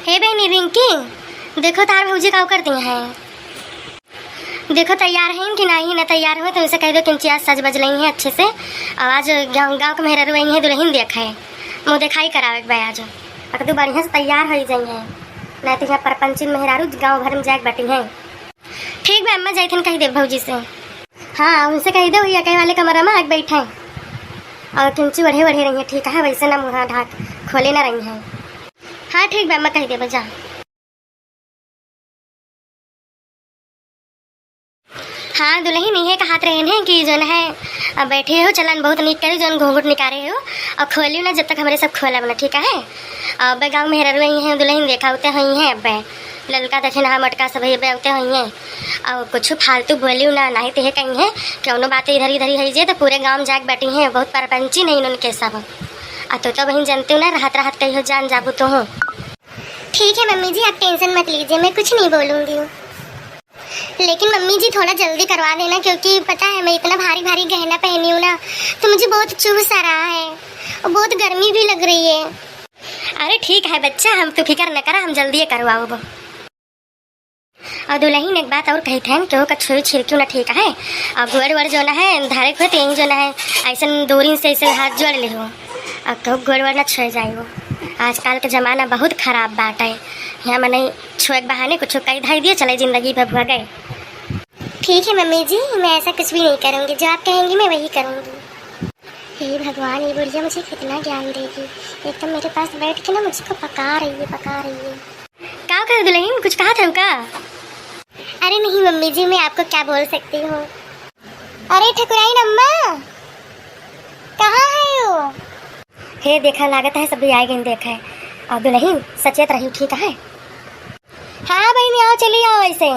हे बहनी रिंकी, देखो तार भौजी का करती हैं। देखो तैयार हैं कि नहीं, ना तैयार हो तो उसे कह दो कि आज सज बज रही हैं अच्छे से। आज गाँव के मेहरा रुई हैं दुल्हन देखा है, मुँह दिखाई करावे भाई। आज अगर तू बढ़िया से तैयार हो जाई है, नहीं तो यहाँ परपंचिन मेहरारू गाँव भर में जाके बैठी हैं। ठीक बा अम्मा जाइथन कह दे भौजी से। हाँ उनसे कह दो या कहे वाले कमरा में आग बैठे और किंची बढ़े बढ़े रही है। ठीक है, वैसे ना मुँह ढाक खोले ना रही हैं। हाँ ठीक बा अम्मा कह दे बजा। हाँ दुल्हन ये हाथ रहे हैं कि जो है बैठे हो चलन बहुत निक करे, जो घूंघट निकारे हो और खोली ना जब तक हमारे सब खोला बना। ठीक है, अब गाँव में हेरर हुई हैं दुल्हन देखा होते हुई हैं। अब ललका दक्षिणा मटका सब बेवते हुई हैं और कुछ फालतू बोली ना नहीं तो कहीं है क्यों बातें इधर इधर ही जे तो पूरे गाँव जाग बैठी हैं। बहुत परपंची नहीं उनके सब तो बहन जानती हूँ ना, राहत राहत कही हो जान जाबू तो हो। ठीक है मम्मी जी, आप टेंशन मत लीजिए, मैं कुछ नहीं बोलूँगी। लेकिन मम्मी जी थोड़ा जल्दी करवा देना, क्योंकि पता है मैं इतना भारी भारी गहना पहनी हूँ ना तो मुझे बहुत चुभ सा रहा है और बहुत गर्मी भी लग रही है। अरे ठीक है बच्चा, हम तो फिक्र न करा, हम जल्दी करवाओ। और दुल्हन एक बात और कही थे क्यों कछुई छिड़क्यू ना। ठीक है, और गुड़ वड़ जो ना है धारे को तेज जो ना है ऐसा दूरी से ऐसे हाथ जोड़ ले हो और कहो गुड़ वड़ ना छुए जाए। वो आजकल का ज़माना बहुत ख़राब बात है, यहाँ मैंने छुए बहाने कुछ कही धाई दिए चले जिंदगी भर भग गए। ठीक है मम्मी जी, मैं ऐसा कुछ भी नहीं करूँगी, जो आप कहेंगी मैं वही करूँगी। हे भगवान, ये बुढ़िया मुझे कितना ज्ञान देगी। एक तो मेरे पास बैठ के ना मुझको पका रही है। क्या कर दुल्हन, कुछ कहा था उनका? अरे नहीं मम्मी जी, मैं आपको क्या बोल सकती हूँ। अरे ठकुराइन अम्मा कहाँ है वो? हे देखा लागत है सब आए गए देखा है। और दुल्हन सचेत रही। ठीक है, हाँ बहनी आओ चलिए आओ ऐसे।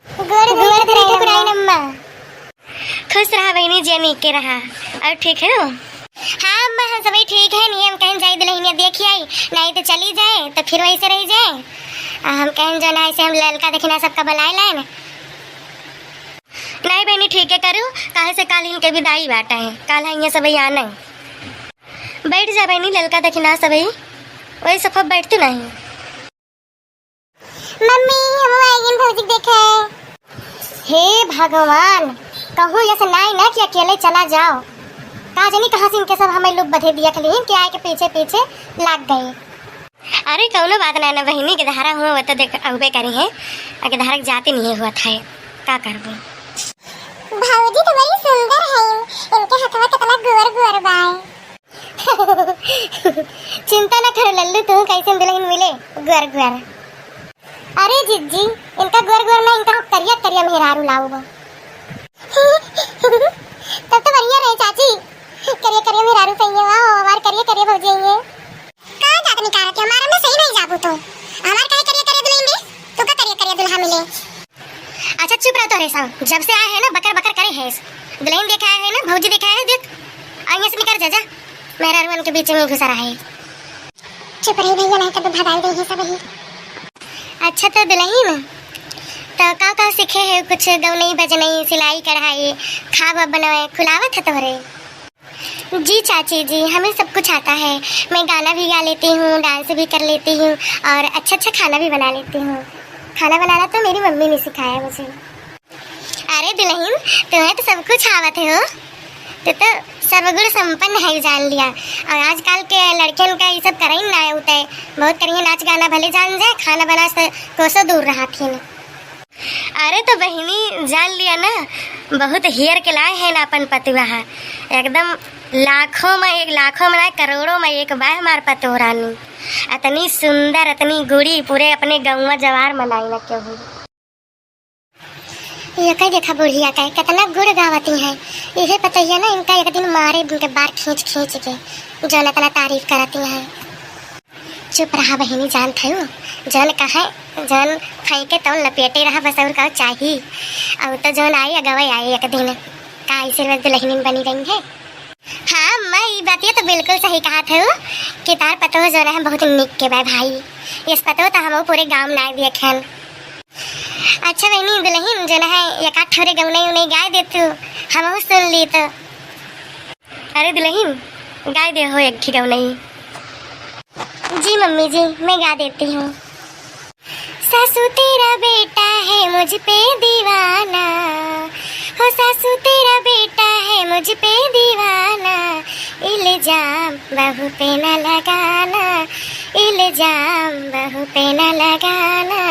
ठकुराइन अम्मा खुश रहा बहनी, जे के रहा। और ठीक है हाँ अम्मा, हम सभी ठीक है। नहीं हम कहीं जाए दुल्हनिया देखी आई, नहीं तो चली जाए तो फिर वैसे रह जाए। हम कहें जो ना ऐसे हम ललका देखना सबका बुलाए लाए ना। नहीं बहनी ठीक है करूँ, काहे से काल इनके विदाई बाटा है, काल है सब आना। बैठ जा बहनी, ललका देखना सब वही सब बैठती नहीं। मम्मी हम आएंगे भौजी देखे। हे भगवान, कहूँ ऐसे नहीं ना कि अकेले चला जाओ। कहा जानी कहाँ से इनके सब हमें लोग बधे दिया खली कि आए के पीछे पीछे लग गए। अरे कौनो बात ना ना बहनी, के धारा हुआ वो तो देख अबे करी है, अगर धारा जाती नहीं हुआ था क्या करबो। भाऊजी तो बड़ी सुंदर है, इनके हाथ में कितना गुर गुर बाय। चिंता ना कर लल्लू, तू कैसे दुल्हन मिले गुर गुर। अरे जिज्जी इनका गुर गुर ना, इनका करिया करिया मेहरारू लाओ। तब तो बढ़िया रहे चाची, करिया करिया मेहरारू सही है। वाह हमार करिया करिया भौजी है। कहाँ जात निकाल के हमारा में सही नहीं जाबू तो हमार कहे करिया करिया दुल्हन दे, तो का करिया करिया दुल्हा मिले। अच्छा चुप रहो तो रे साहब, जब से आए हैं ना बकर बकर करे है। दुल्हन देखा है ना, भौजी देखा है, देख आइए से निकल जा मेरा रुन के बीच में घुसा रहा है। चुप रही भैया, नहीं तो भगाई देगी सब ही। अच्छा तो दुल्हन तो का सीखे है, कुछ गौनई बजनई सिलाई कढ़ाई खावा बनाए खुलावत है तोहरे? जी चाची जी, हमें सब कुछ आता है। मैं गाना भी गा लेती हूँ, डांस भी कर लेती हूँ और अच्छा अच्छा खाना भी बना लेती हूँ। खाना बनाना तो मेरी मम्मी ने सिखाया मुझे। अरे दुल्हन तुम्हें तो सब कुछ आवत है हो, तो सब गुण संपन्न है जान लिया। और आजकल के लड़कियों का ये सब कर ही ना होता है, बहुत करिए नाच गाना भले जान जाए, खाना बना से कोसों दूर रहा थी। अरे तो बहनी जान लिया ना, बहुत हियर के लाए हैं ना अपन पतिवा, एकदम लाखों में एक, लाखों में करोड़ों में एक बार हमार पतोरानी इतनी सुंदर इतनी गुड़ी पूरे अपने गौवा जवार मनाई ना क्यों हुई। ये कहीं देखा बुढ़िया का कितना गुड़ गावती है, इसे पता ही है ना। इनका एक दिन मारे इनके बार खींच खींच के जन इतना तारीफ करती है। चुप रहा बहनी, जान थे जन कहा जन फेंके तो लपेटे रहा बस, और का चाहिए। अब तो जन आई अगवे आई एक दिन का ऐसे दुल्हन बनी रही है। हाँ मैं ये बात ये तो बिल्कुल सही कहा था कि तार पतो जो है बहुत निक के भाई, इस पतो तो हम पूरे गांव ना देखे। अच्छा बहनी दुल्हन जो है एक आठ ठोरे गौने उन्हें गाय देती हम सुन ली तो। अरे दुल्हन गाय दे हो एक गौने। जी मम्मी जी, मैं गा देती हूँ। सासू तेरा बेटा है मुझ पे दीवाना, हो सासू तेरा बेटा है मुझ पे दीवाना, इल्जाम बहू पे न लगाना, इल्जाम बहू पे न लगाना।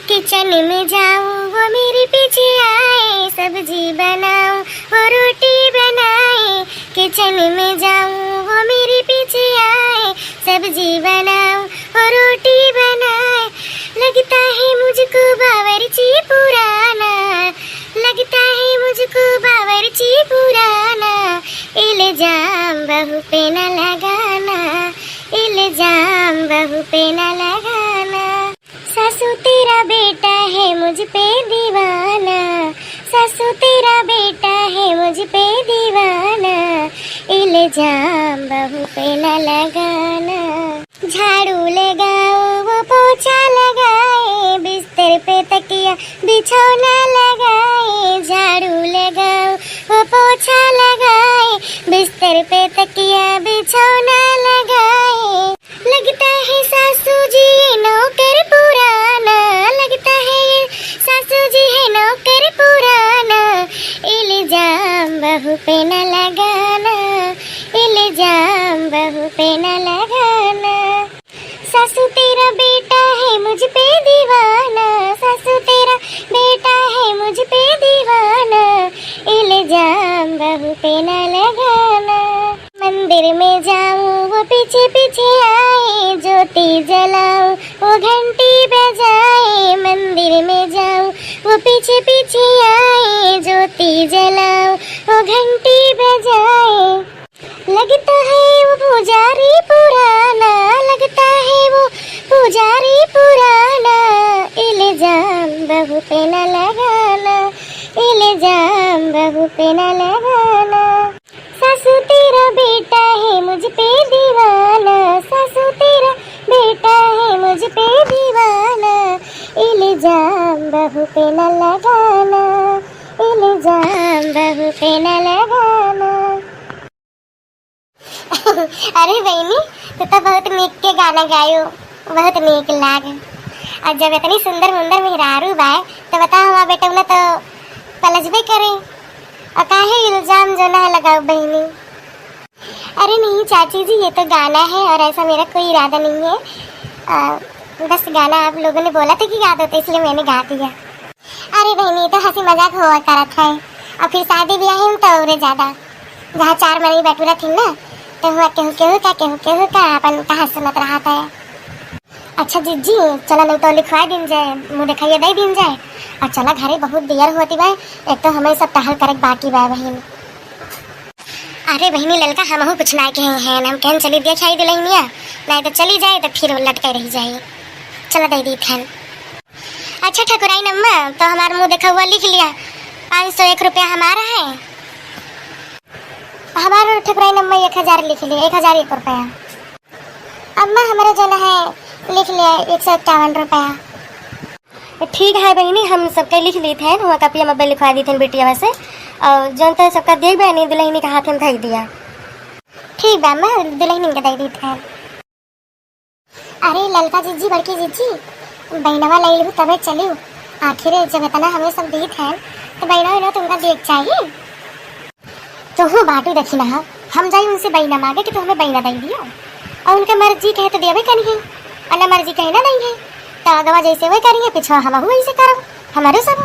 किचन में जाऊं वो मेरे पीछे आए, सब्जी बनाऊं वो रोटी बनाए, किचन में जाऊं वो मेरे पीछे आए, सब्जी बनाऊं वो रोटी बनाए। लगता है मुझको बावर्ची पुराना, लगता है मुझको बावर्ची पुराना, इल्जाम बहू पे न लगाना, इल्जाम बहू पे न लगाना। सासू तेरा बेटा है मुझ पे दीवाना, सासू तेरा बेटा है मुझ पे दीवाना, इल्जाम बहू पे न लगाना। झाड़ू लगाओ वो पोछा लगाए, बिस्तर पे तकिया बिछौना लगाए, झाड़ू लगाओ वो पोछा लगाए, बिस्तर पे तकिया बिछौना लगाए। लगता है सासू जी नौकर पुराना, लगता है ये सासू जी है नौकर पुराना, इल्जाम बहू पे न लगाना, इल्जाम बहू पे न लगाना। सासू तेरा बेटा है मुझ पे दीवाना, सासू तेरा बेटा है मुझ पे दीवाना, इल्जाम बहू पे न लगाना। मंदिर में जाऊं वो पीछे पीछे आए, ज्योति जलाऊं वो घंटी बजाए, मंदिर में जाऊं वो पीछे पीछे आए, ज्योति जलाऊं वो घंटी बजाए। लगता है वो पुजारी पुराना, लगता है वो पुजारी पुराना, इल्जाम बहू पे न लगाना, इल्जाम बहू पे न लगाना। सासू तेरा बेटा है मुझ पे दीवाना, सासू तेरा बेटा है मुझ पे दीवाना, इल्जाम बहू पे न लगाना, इल्जाम बहू पे न लगाना। अरे बहनी, तू तो बहुत नीक के गाना गायो, बहुत नीक लागे। और जब इतनी सुंदर मुंदर मेहरारू बाय तो बता हमारा बेटा उन्हें तो पलजबे करे, और काहे इल्जाम जो ना लगाओ बहनी। अरे नहीं चाची जी, ये तो गाना है और ऐसा मेरा कोई इरादा नहीं है, बस गाना आप लोगों ने बोला था कि गा दो तो इसलिए मैंने गा दिया। अरे बहनी तो हंसी मजाक हुआ करत है, और फिर शादी ब्याह है तो और ज्यादा, जहाँ 4 महीने बैठूरा थी ना तो हुआ केहू का अपन कहाँ सुनत रहा था। अच्छा जीजी चलो नहीं तो लिखवा दिन जाए, मुँह दिखाइए दे दिन जाए, और चला घरे बहुत देर होती बा, एक तो हमें सब टहल करे बाकी बा बहन। अरे बहनी ललका हम कुछ ना कहे हैं, हम कहन चली दिया खाई दिलनिया, नहीं तो चली जाए तो फिर लटके रह जाए। चलो दे दी थन। अच्छा ठकुराई नम्मा तो हमारा मुँह देखा हुआ लिख लिया, 501 रुपया हमारा है, हमारा ठकुराई नम्मा 1000 लिख लिया, 1001 रुपया। अम्मा हमारा जो है लिख लिया 151 रुपया। ठीक है बहनी, हम सबके लिख ली थे, वहाँ कपिया मब्बे लिखवा दी थे बेटिया से, और जो तो सबका देख बहनी दुल्हनी का हाथ में धई दिया। ठीक बा अम्मा, दुल्हनी का दे दी थे। अरे ललका जीजी बड़की जीजी बहनवा ले लू तबे चली, आखिर जब इतना हमें सब दी थे तो बहना तुमका देख चाहिए तो हूँ बाटू देखी ना, हम जाए उनसे बहना मांगे कि तो हमें बहना दे दिया, और उनका मर्जी कहे तो देवे करी है, और न मर्जी कहे ना नहीं है तो अगवा जैसे वही करेंगे, पिछवा हम वैसे करो, हमारे सब।